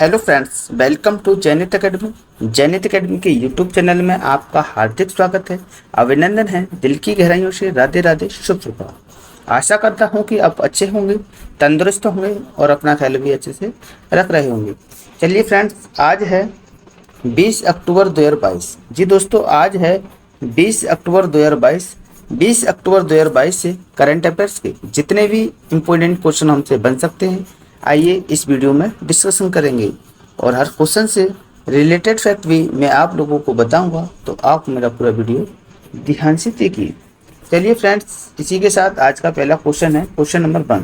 Hello friends, welcome to Jainit academy. Jainit academy के YouTube channel में आपका हार्दिक स्वागत है। अभिनंदन है, दिल की गहराइयों से राधे राधे, शुभ सुप्रभात। आशा करता हूँ कि आप अच्छे होंगे, तंदुरुस्त होंगे और अपना ख्याल भी अच्छे से रख रहे होंगे। चलिए फ्रेंड्स, आज है 20 अक्टूबर 2022। जी दोस्तों, आज है 20 अक्टूबर 2022। 20 अक्टूबर 2022 से करंट अफेयर्स के जितने भी इम्पोर्टेंट क्वेश्चन हमसे बन सकते हैं, आइए इस वीडियो में डिस्कशन करेंगे और हर क्वेश्चन से रिलेटेड फैक्ट भी मैं आप लोगों को बताऊंगा, तो आप मेरा पूरा वीडियो ध्यान से देखिए। चलिए फ्रेंड्स, इसी के साथ आज का पहला क्वेश्चन है क्वेश्चन नंबर 1।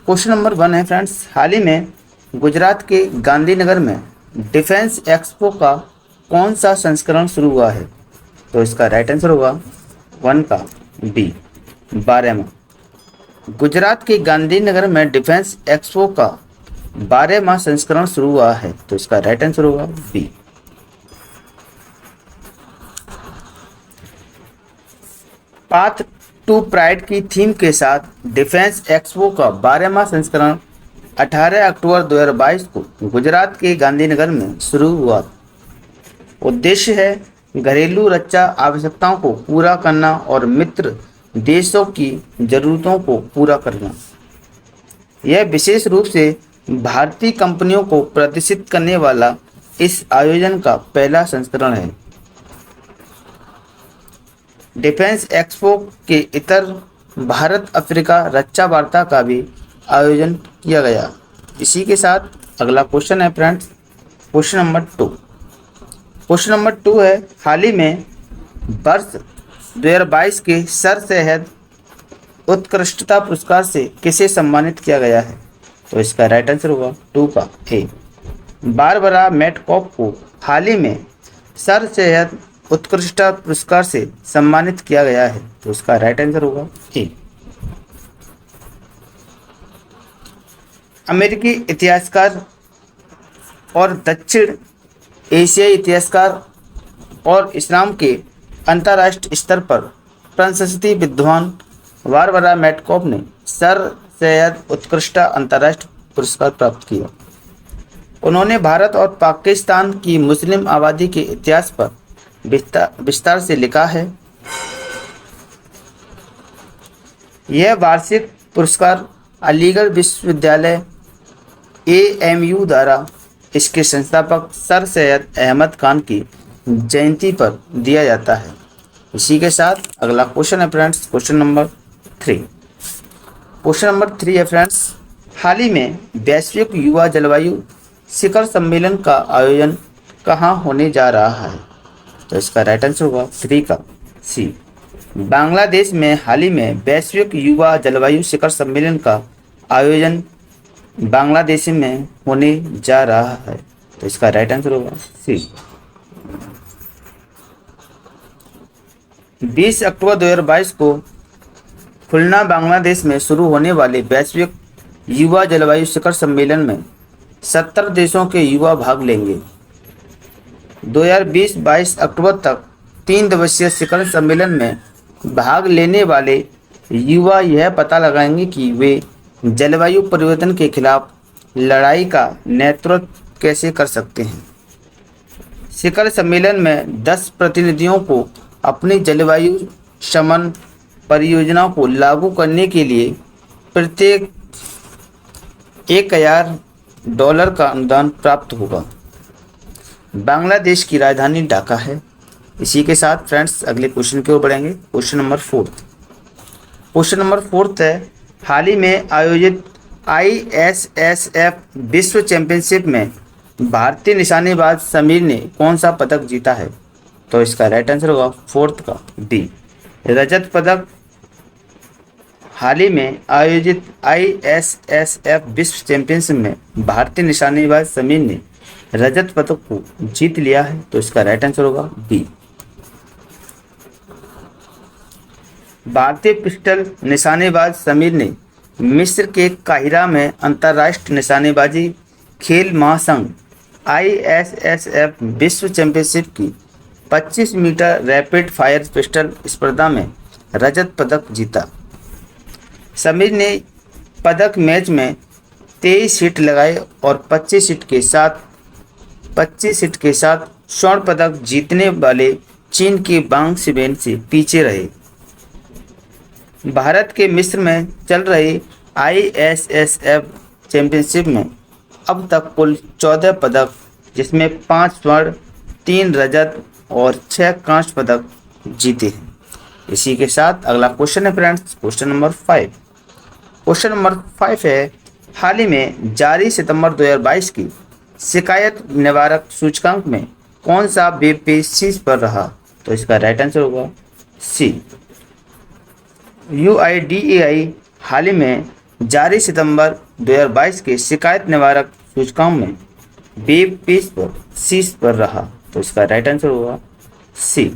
क्वेश्चन नंबर 1 है फ्रेंड्स, हाल ही में गुजरात के गांधीनगर में डिफेंस एक्सपो का कौन सा संस्करण शुरू हुआ है? तो इसका राइट आंसर होगा 1 का बी, 12वां। गुजरात के गांधीनगर में डिफेंस एक्सपो का 12वां संस्करण शुरू हुआ है, तो इसका राइट आंसर होगा बी। पाथ टू प्राइड की थीम के साथ डिफेंस एक्सपो का 12वां संस्करण 18 अक्टूबर 2022 को गुजरात के गांधीनगर में शुरू हुआ। उद्देश्य है घरेलू रक्षा आवश्यकताओं को पूरा करना और मित्र देशों की जरूरतों को पूरा करना। यह विशेष रूप से भारतीय कंपनियों को प्रदर्शित करने वाला इस आयोजन का पहला संस्करण है। डिफेंस एक्सपो के इतर भारत अफ्रीका रक्षा वार्ता का भी आयोजन किया गया। इसी के साथ अगला क्वेश्चन है friends, question number 2। Question number 2 है, हाल ही में वर्ष 2022 के सर सैयद उत्कृष्टता पुरस्कार से किसे सम्मानित किया गया है? तो इसका राइट आंसर होगा 2 का ए, बारबरा मैटकॉप को हाल ही में सर सैयद उत्कृष्टता पुरस्कार से सम्मानित किया गया है, तो इसका राइट आंसर होगा ए। अमेरिकी इतिहासकार और दक्षिण एशियाई इतिहासकार और इस्लाम के अंतर्राष्ट्रीय स्तर पर प्रशंसित विद्वान बारबरा मैटकॉप ने सर सैयद उत्कृष्टता अंतर्राष्ट्रीय पुरस्कार प्राप्त किया। उन्होंने भारत और पाकिस्तान की मुस्लिम आबादी के इतिहास पर विस्तार से लिखा है। यह वार्षिक पुरस्कार अलीगढ़ विश्वविद्यालय AMU द्वारा इसके संस्थापक सर सैयद अहमद खान की जयंती पर दिया जाता है। इसी के साथ अगला क्वेश्चन है friends, question number 3। Question number 3 है फ्रेंड्स, हाल ही में वैश्विक युवा जलवायु शिखर सम्मेलन का आयोजन कहाँ होने जा रहा है? तो इसका राइट आंसर होगा 3 का सी, बांग्लादेश में हाल ही में वैश्विक युवा जलवायु शिखर सम्मेलन का आयोजन बांग्लादेश में होने जा रहा है, तो इसका राइट आंसर होगा सी। 20 अक्टूबर 2022 को खुलना बांग्लादेश में शुरू होने वाले वैश्विक युवा जलवायु शिखर सम्मेलन में 70 देशों के युवा भाग लेंगे। 2020-22 अक्टूबर तक 3 दिवसीय शिखर सम्मेलन में भाग लेने वाले युवा यह पता लगाएंगे कि वे जलवायु परिवर्तन के खिलाफ लड़ाई का नेतृत्व कैसे कर सकते हैं। शिखर सम्मेलन में 10 प्रतिनिधियों को अपनी जलवायु शमन परियोजनाओं को लागू करने के लिए प्रत्येक $1000 का अनुदान प्राप्त होगा। बांग्लादेश की राजधानी ढाका है। इसी के साथ फ्रेंड्स अगले क्वेश्चन की ओर बढ़ेंगे, क्वेश्चन नंबर 4। क्वेश्चन नंबर 4 है, हाल ही में आयोजित ISSF विश्व चैंपियनशिप में भारतीय निशानेबाज समीर ने कौन सा पदक जीता है? तो इसका राइट आंसर होगा 4 का बी, रजत पदक। हाल ही में आयोजित ISSF विश्व चैंपियनशिप में भारतीय निशानेबाज समीर ने रजत पदक को जीत लिया है, तो इसका राइट आंसर होगा बी। भारतीय पिस्टल निशानेबाज समीर ने मिस्र के काहिरा में अंतर्राष्ट्रीय निशानेबाजी खेल महासंघ ISSF विश्व चैंपियनशिप की 25 मीटर रैपिड फायर पिस्टल स्पर्धा में रजत पदक जीता। समीर ने पदक मैच में 23 हिट लगाए और 25 हिट के साथ स्वर्ण पदक जीतने वाले चीन के बांग सिबेन से पीछे रहे। भारत के मिस्र में चल रही ISSF चैंपियनशिप में अब तक कुल 14 पदक, जिसमें 5 स्वर्ण, 3 रजत और 6 कांस्य पदक जीते हैं। इसी के साथ अगला क्वेश्चन है friends, question number 5। Question number 5 है, हाल ही में जारी सितंबर 2022 की शिकायत निवारक सूचकांक में कौन सा वेब पेज शीर्ष पर रहा? तो इसका राइट आंसर होगा सी। UIDAI हाल ही में जारी सितंबर 2022 के शिकायत निवारक सूचकांक में वेब पेज पर शीर्ष पर रहा। तो इसका राइट आंसर होगा सी।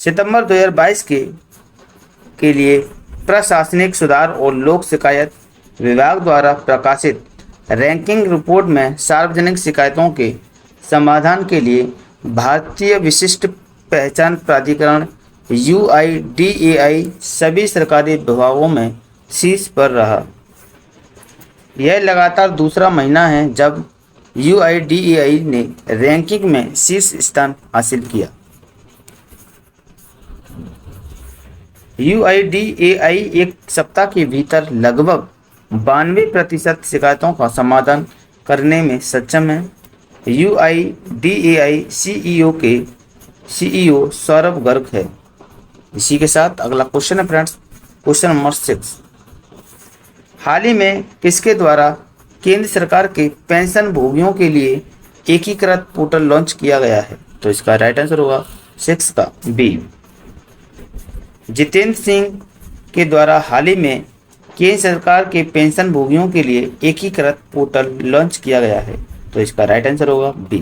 सितंबर 2022 के लिए प्रशासनिक सुधार और लोक शिकायत विभाग द्वारा प्रकाशित रैंकिंग रिपोर्ट में सार्वजनिक शिकायतों के समाधान के लिए भारतीय विशिष्ट पहचान प्राधिकरण UIDAI सभी सरकारी विभागों में शीर्ष पर रहा। यह लगातार दूसरा महीना है जब UIDAI ने रैंकिंग में शीर्ष स्थान हासिल किया। UIDAI एक सप्ताह के भीतर लगभग 92% शिकायतों का समाधान करने में सक्षम है। UIDAI CEO सौरभ गर्ग है। इसी के साथ अगला क्वेश्चन है फ्रेंड्स, क्वेश्चन नंबर 6। हाल ही में किसके द्वारा केंद्र सरकार के पेंशन भोगियों के लिए एकीकृत पोर्टल लॉन्च किया गया है? तो इसका राइट आंसर होगा 6 का बी। जितेंद्र सिंह के द्वारा हाल ही में केंद्र सरकार के पेंशन भोगियों के लिए एकीकृत पोर्टल लॉन्च किया गया है। तो इसका राइट आंसर होगा बी।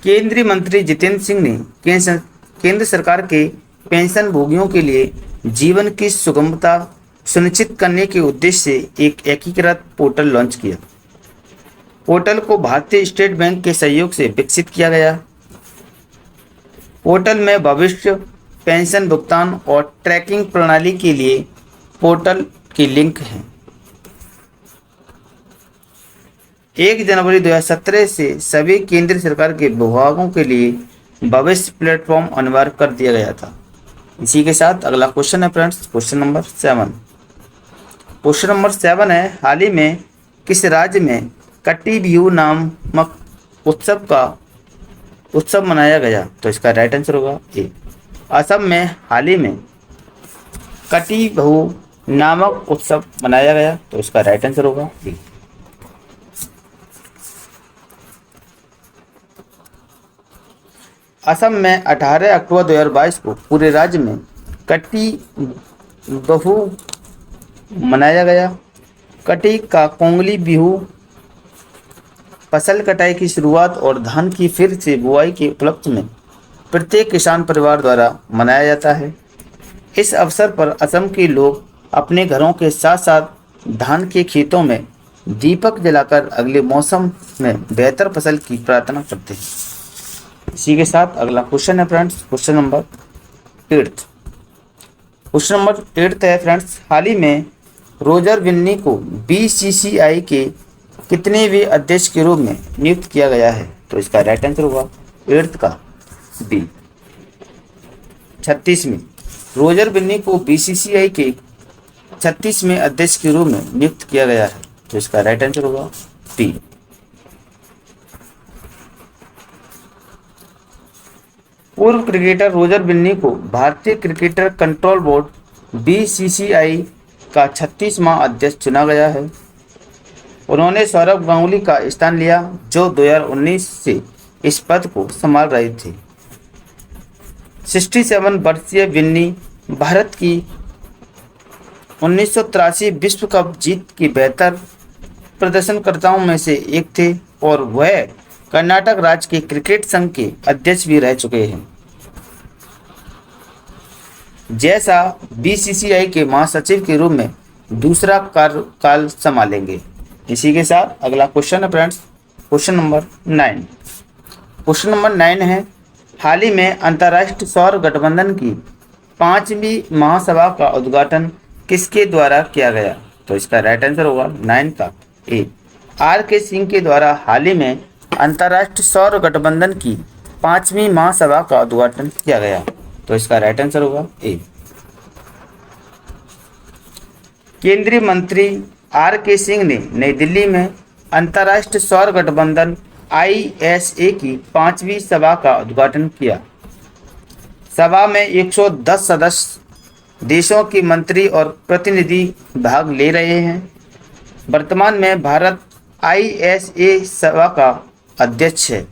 केंद्रीय मंत्री जितेंद्र सिंह ने केंद्र सरकार के पेंशन भोगियों के लिए जीवन की सुगमता सुनिश्चित करने के उद्देश्य से एक एकीकृत पोर्टल लॉन्च किया। पोर्टल को भारतीय स्टेट बैंक के सहयोग से विकसित किया गया। पोर्टल में भविष्य पेंशन भुगतान और ट्रैकिंग प्रणाली के लिए पोर्टल की लिंक है। 1 जनवरी 2017 से सभी केंद्र सरकार के विभागों के लिए भविष्य प्लेटफॉर्म अनिवार्य कर दिया गया था। इसी के साथ अगला क्वेश्चन है friends, question number 7। Question number 7 है, हाल ही में किस राज्य में कट्टी बिहू नामक उत्सव मनाया गया? तो इसका राइट आंसर होगा ए। असम में हाल ही में कटी बिहू नामक उत्सव मनाया गया। तो इसका राइट आंसर होगा बी। असम में 18 अक्टूबर 2022 को पूरे राज्य में कटी बिहू मनाया गया। कटी का कोंगली बिहू फसल कटाई की शुरुआत और धान की फिर से बुआई के उपलक्ष्य में प्रत्येक किसान परिवार द्वारा मनाया जाता है। इस अवसर पर असम के लोग अपने घरों के साथ साथ धान के खेतों में दीपक जलाकर अगले मौसम में बेहतर फसल की प्रार्थना करते हैं। इसी के साथ अगला क्वेश्चन है friends, question number 8। Question number 8 है फ्रेंड्स, हाल ही में रोजर बिन्नी को BCCI के कितनेवें अध्यक्ष के रूप में नियुक्त किया गया है? तो इसका राइट आंसर होगा 8 का बी, 36वें। रोजर बिन्नी को BCCI के 36वें अध्यक्ष के रूप में नियुक्त किया गया है। तो इसका राइट आंसर होगा बी। पूर्व क्रिकेटर रोजर बिन्नी को भारतीय क्रिकेटर कंट्रोल बोर्ड BCCI का 36वां अध्यक्ष चुना गया है। उन्होंने सौरभ गांगुली का स्थान लिया, जो 2019 से इस पद को संभाल रहे थे। 67 वर्षीय बिन्नी भारत की 1983 विश्व कप जीत के बेहतर प्रदर्शनकर्ताओं में से एक थे और वह कर्नाटक राज्य के क्रिकेट संघ के अध्यक्ष भी रह चुके हैं। जैसा BCCI के महासचिव के रूप में दूसरा कार्यकाल संभालेंगे। इसी के साथ अगला क्वेश्चन है friends, question number 9। Question number 9 है, हाल ही में अंतर्राष्ट्रीय सौर गठबंधन की 5वीं महासभा का उद्घाटन किसके द्वारा किया गया? तो इसका राइट आंसर होगा 9 का ए, आर के सिंह के द्वारा हाल ही में अंतर्राष्ट्रीय सौर गठबंधन की 5वीं महासभा का उद्घाटन किया गया। तो इसका राइट आंसर होगा ए। केंद्रीय मंत्री आर के सिंह ने नई दिल्ली में अंतर्राष्ट्रीय सौर गठबंधन ISA की 5वीं सभा का उद्घाटन किया। सभा में 110 सदस्य देशों के मंत्री और प्रतिनिधि भाग ले रहे हैं। वर्तमान में भारत ISA सभा का अध्यक्ष है।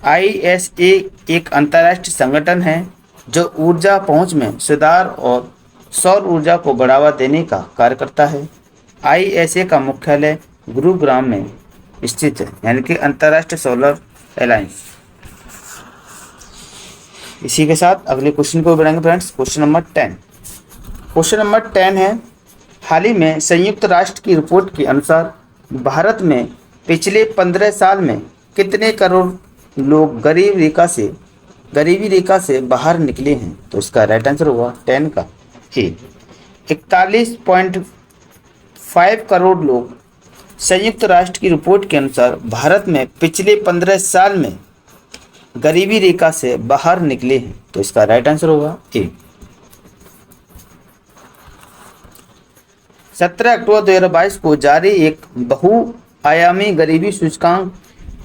ISA एक अंतर्राष्ट्रीय संगठन है जो ऊर्जा पहुंच में सुधार और सौर ऊर्जा को बढ़ावा देने का कार्य करता है। ISA का मुख्यालय गुरुग्राम में स्थित है, यानी कि अंतर्राष्ट्रीय सोलर अलायंस। इसी के साथ अगले क्वेश्चन को बढ़ाएंगे friends. Question number 10। Question number 10 है, हाल ही में संयुक्त राष्ट्र की रिपोर्ट के अनुसार भारत में पिछले 15 साल में कितने करोड़ लोग गरीबी रेखा से बाहर निकले हैं? तो इसका राइट आंसर होगा 10 का ए, 41.5 करोड़ लोग संयुक्त राष्ट्र की रिपोर्ट के अनुसार भारत में पिछले 15 साल में गरीबी रेखा से बाहर निकले हैं। तो इसका राइट आंसर होगा ए। 17 अक्टूबर 2022 को जारी एक बहुआयामी गरीबी सूचकांक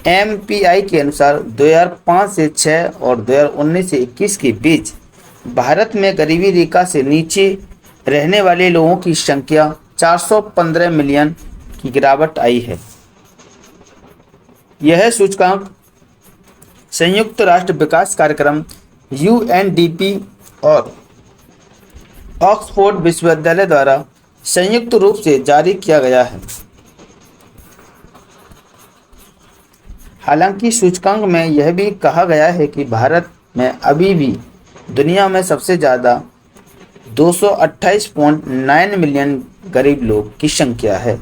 MPI के अनुसार 2005 से 6 और 2019 से 21 के बीच भारत में गरीबी रेखा से नीचे रहने वाले लोगों की संख्या 415 मिलियन की गिरावट आई है। यह सूचकांक संयुक्त राष्ट्र विकास कार्यक्रम UNDP और ऑक्सफोर्ड विश्वविद्यालय द्वारा संयुक्त रूप से जारी किया गया है। हालांकि सूचकांक में यह भी कहा गया है कि भारत में अभी भी दुनिया में सबसे ज़्यादा 228.9 मिलियन गरीब लोग की संख्या है।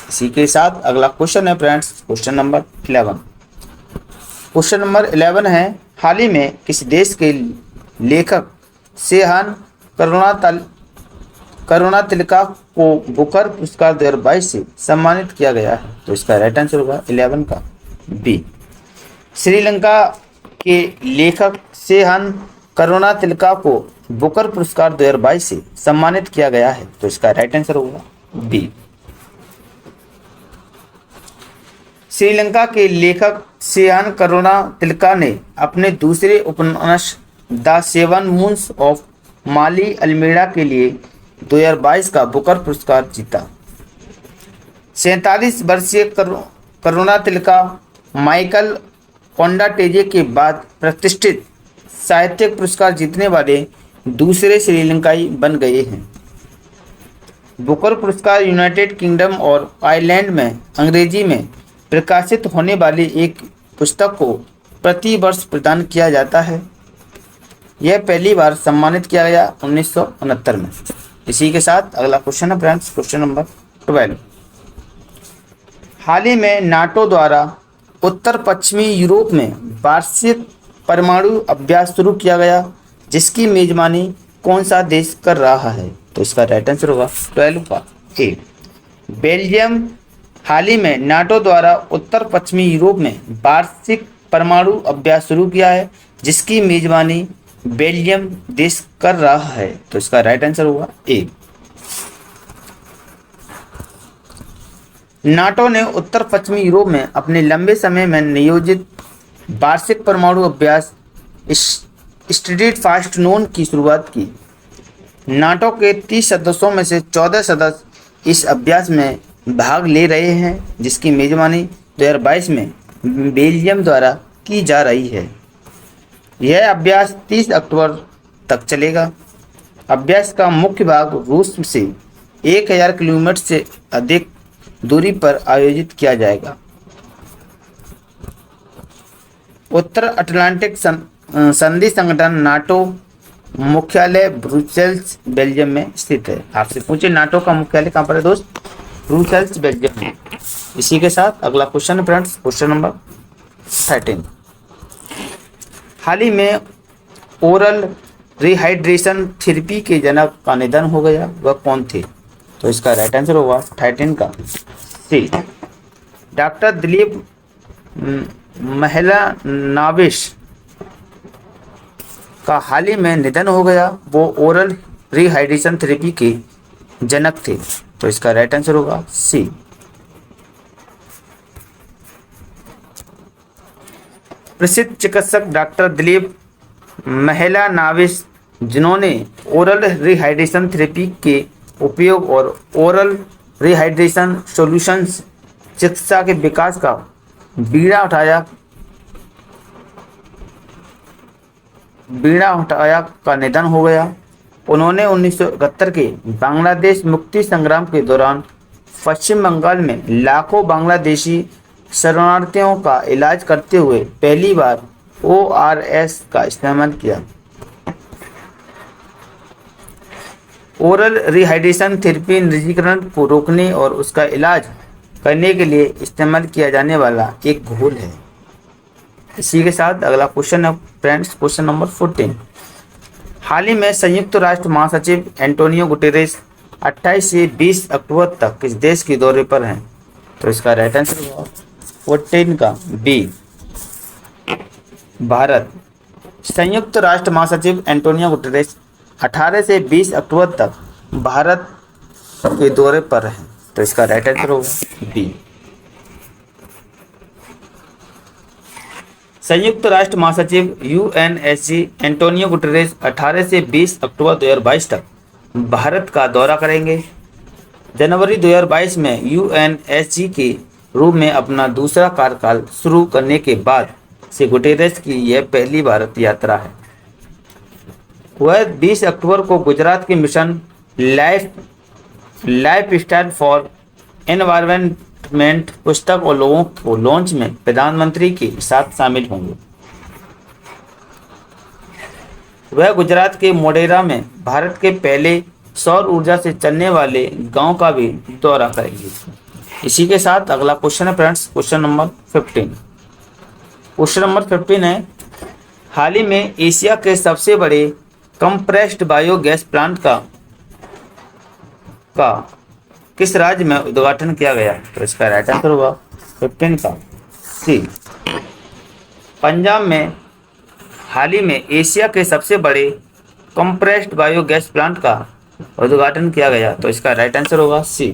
इसी के साथ अगला क्वेश्चन है friends, question number 11। Question number 11 है, हाल ही में किस देश के लेखक सेहान करुणातिलका को बुकर पुरस्कार 2022 से सम्मानित किया गया है? तो इसका राइट आंसर होगा 11 का बी। श्रीलंका के लेखक सेहान करुणातिलका को बुकर पुरस्कार 2022 से सम्मानित किया गया है। तो इसका राइट आंसर होगा बी। श्रीलंका के लेखक सेहान करुणातिलका ने अपने दूसरे उपन्यास the 7 moons of Maali Almeida के लिए 2022 का बुकर पुरस्कार जीता। 47 वर्षीय करुणातिलका माइकल कोंडाटेजे के बाद प्रतिष्ठित साहित्यिक पुरस्कार जीतने वाले दूसरे श्रीलंकाई बन गए हैं। बुकर पुरस्कार यूनाइटेड किंगडम और आयरलैंड में अंग्रेजी में प्रकाशित होने वाली एक पुस्तक को प्रति वर्ष प्रदान किया जाता है। यह पहली बार सम्मानित किया गया 1969 में। इसी के साथ अगला क्वेश्चन है फ्रेंड्स, क्वेश्चन नंबर 12। हाल ही में नाटो द्वारा उत्तर पश्चिमी यूरोप में वार्षिक परमाणु अभ्यास शुरू किया गया, जिसकी मेजबानी कौन सा देश कर रहा है? तो इसका राइट आंसर होगा 12 का ए, बेल्जियम। हाल ही में नाटो द्वारा उत्तर पश्चिमी यूरोप में वार्षिक परमाणु अभ्यास शुरू किया है, जिसकी मेजबानी बेल्जियम देश कर रहा है। तो इसका राइट आंसर होगा ए। नाटो ने उत्तर पश्चिमी यूरोप में अपने लंबे समय में नियोजित वार्षिक परमाणु अभ्यास स्ट्रीट फास्ट नोन की शुरुआत की। नाटो के 30 सदस्यों में से 14 सदस्य इस अभ्यास में भाग ले रहे हैं, जिसकी मेजबानी 2022 में बेल्जियम द्वारा की जा रही है। यह अभ्यास 30 अक्टूबर तक चलेगा। अभ्यास का मुख्य भाग रूस से 1000 किलोमीटर से अधिक दूरी पर आयोजित किया जाएगा। उत्तर अटलांटिक संधि संगठन नाटो मुख्यालय ब्रुसेल्स बेल्जियम में स्थित है। आपसे पूछे नाटो का मुख्यालय कहाँ पर है दोस्त? ब्रुसेल्स बेल्जियम में। इसी के साथ अगला क्वेश्चन है फ्रेंड्स, क्वेश्चन नंबर 13। हाल ही में ओरल रिहाइड्रेशन थेरेपी के जनक का निधन हो गया, वह कौन थे? तो इसका राइट आंसर होगा टाइटन का सी। डॉक्टर दिलीप महलानोबिस का हाल ही में निधन हो गया, वो ओरल रिहाइड्रेशन थेरेपी के जनक थे। तो इसका राइट आंसर होगा सी। प्रसिद्ध चिकित्सक डॉक्टर दिलीप महलानोबिस, जिन्होंने ओरल रिहाइड्रेशन थेरेपी के उपयोग और ओरल रिहाइड्रेशन सॉल्यूशंस चिकित्सा के विकास का बीड़ा उठाया का निधन हो गया। उन्होंने 1971 के बांग्लादेश मुक्ति संग्राम के दौरान पश्चिम बंगाल में लाखों बांग्लादेशी शरणार्थियों का इलाज करते हुए पहली बार ORS का इस्तेमाल किया। ओरल रिहाइड्रेशन थेरेपी निर्जलीकरण को रोकने और उसका इलाज करने के लिए इस्तेमाल किया जाने वाला एक घोल है। इसी के साथ अगला क्वेश्चन है फ्रेंड्स, क्वेश्चन नंबर 14। हाल ही में संयुक्त राष्ट्र महासचिव एंटोनियो गुटेरेस 28 से 20 अक्टूबर तक किस देश के दौरे पर हैं? तो इसका राइट आंसर होगा 14 का बी, भारत। संयुक्त राष्ट्र महासचिव एंटोनियो गुटेरेस 18 से 20 अक्टूबर तक भारत के दौरे पर हैं। तो इसका राइट आंसर होगा बी। संयुक्त राष्ट्र महासचिव UNSC एंटोनियो गुटेरेस 18 से 20 अक्टूबर 2022 तक भारत का दौरा करेंगे। जनवरी 2022 में UNSC के रूप में अपना दूसरा कार्यकाल शुरू करने के बाद से गुटेरेस की यह पहली भारत यात्रा है। वह 20 अक्टूबर को गुजरात के mission life style for environment पुस्तक और लोगों को लॉन्च में प्रधानमंत्री के साथ शामिल होंगे। वह गुजरात के मोढेरा में भारत के पहले सौर ऊर्जा से चलने वाले गांव का भी दौरा करेंगे। इसी के साथ अगला क्वेश्चन है friends, question number 15। Question number 15 है, हाल ही में एशिया के सबसे बड़े कंप्रेस्ड बायोगैस प्लांट का किस राज्य में उद्घाटन किया गया? तो इसका राइट आंसर होगा 15 का सी, पंजाब में हाल ही में एशिया के सबसे बड़े कंप्रेस्ड बायोगैस प्लांट का उद्घाटन किया गया। तो इसका राइट आंसर होगा सी।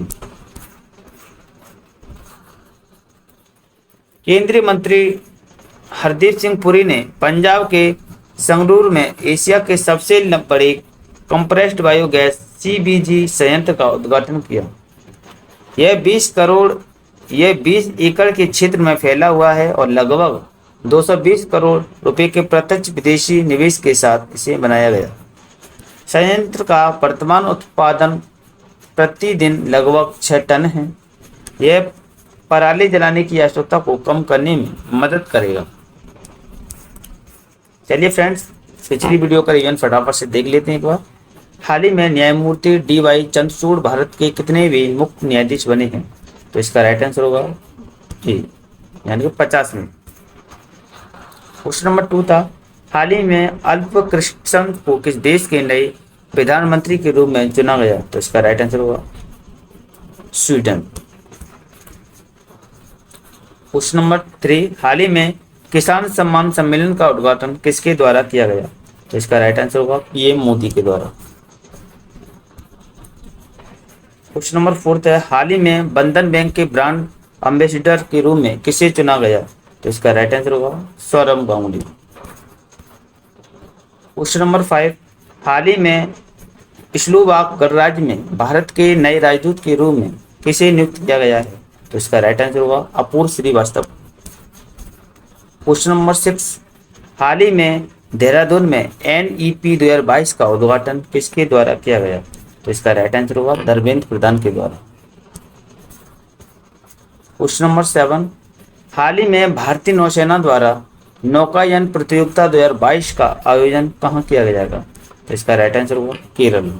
केंद्रीय मंत्री हरदीप सिंह पुरी ने पंजाब के संगरूर में एशिया के सबसे बड़े कंप्रेस्ड बायोगैस CBG संयंत्र का उद्घाटन किया। यह 20 एकड़ के क्षेत्र में फैला हुआ है और लगभग 220 करोड़ रुपए के प्रत्यक्ष विदेशी निवेश के साथ इसे बनाया गया। संयंत्र का वर्तमान उत्पादन प्रतिदिन लगभग 6 टन है। यह पराली जलाने की आवश्यकता को कम करने में मदद करेगा। चलिए फ्रेंड्स, पिछली वीडियो का रिवीजन फटाफट से देख लेते हैं एक बार। हाल ही में न्यायमूर्ति DY चंद्रचूड़ भारत के कितने भी मुख्य न्यायाधीश बने हैं? तो इसका राइट आंसर होगा जी, यानी कि 50वें। क्वेश्चन नंबर 2 था, हाल ही में अल्प कृष्ण को किस देश के नए प्रधानमंत्री के रूप में चुना गया? तो इसका राइट आंसर होगा स्वीडन। क्वेश्चन नंबर 3, हाल ही में किसान सम्मान सम्मेलन का उद्घाटन किसके द्वारा किया गया? तो इसका राइट आंसर होगा PM मोदी के द्वारा। क्वेश्चन नंबर 4 है, हाल ही में बंधन बैंक के ब्रांड एम्बेसडर के रूप में किसे चुना गया? तो इसका राइट आंसर होगा सौरभ गांगुली। क्वेश्चन नंबर 5, हाल ही में स्लोवाक गणराज्य में भारत के नए राजदूत के रूप में किसे नियुक्त किया गया है? तो इसका राइट आंसर होगा अपूर्व श्रीवास्तव। क्वेश्चन नंबर 6, हाल ही में देहरादून में NEP 2022 का उद्घाटन किसके द्वारा किया गया? तो इसका राइट आंसर होगा धर्मेंद्र प्रधान के द्वारा। क्वेश्चन नंबर 7, हाल ही में भारतीय नौसेना द्वारा नौकायन प्रतियोगिता 2022 का आयोजन कहाँ किया जाएगा? तो इसका राइट आंसर होगा केरल में।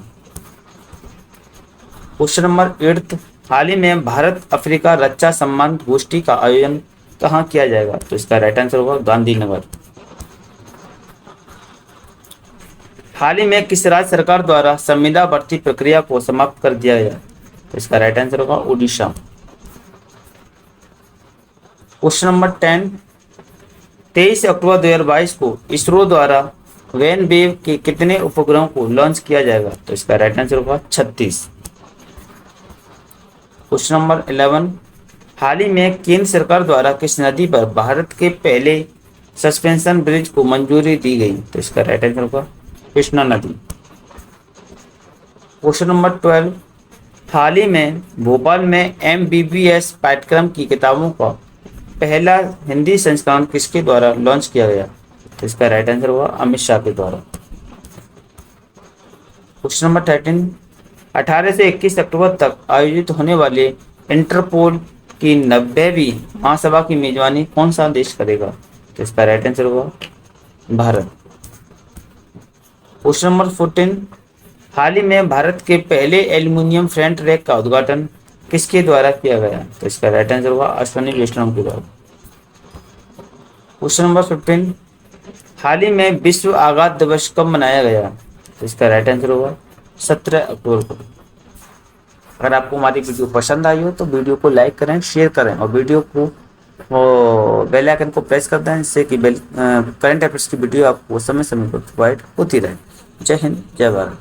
क्वेश्चन नंबर 8, हाल ही में भारत अफ्रीका रक्षा सम्मान गोष्ठी का आयोजन कहाँ किया जाएगा? तो इसका राइट आंसर होगा गांधीनगर। हाल ही में किस राज्य सरकार द्वारा संविदा भर्ती प्रक्रिया को समाप्त कर दिया गया? तो इसका राइट आंसर होगा उड़ीसा। क्वेश्चन नंबर 10, 23 अक्टूबर 2022 को इसरो द्वारा वैन वेव के कितने उपग्रहों को लॉन्च किया जाएगा? तो इसका राइट आंसर होगा 36। क्वेश्चन नंबर 11, हाल ही में केंद्र सरकार द्वारा किस नदी पर भारत के पहले सस्पेंशन ब्रिज को मंजूरी दी गई? तो इसका राइट आंसर होगा कृष्णा नदी। क्वेश्चन नंबर 12, हाल ही में भोपाल में MBBS पाठ्यक्रम की किताबों का पहला हिंदी संस्करण किसके द्वारा लॉन्च किया गया? तो इसका राइट आंसर होगा अमित शाह के द्वारा। क्वेश्चन नंबर 13, 18 से 21 अक्टूबर तक आयोजित होने वाले इंटरपोल की 90वीं महासभा की मेजबानी कौन सा देश करेगा? तो इसका राइट आंसर होगा भारत। क्वेश्चन नंबर 14, हाल ही में भारत के पहले एल्यूमिनियम फ्रंट रैक का उद्घाटन किसके द्वारा किया गया? तो इसका राइट आंसर होगा अश्विनी वैष्णव के द्वारा। क्वेश्चन नंबर 15, हाल ही में विश्व आगाह दिवस कब मनाया गया? तो इसका राइट आंसर होगा 17 अक्टूबर को। अगर आपको हमारी वीडियो पसंद आई हो तो वीडियो को लाइक करें, शेयर करें और वीडियो को बेल आइकन को प्रेस कर दें, जिससे कि करंट अफेयर्स की वीडियो आपको समय समय पर प्रोवाइड होती रहे। जय हिंद, जय भारत।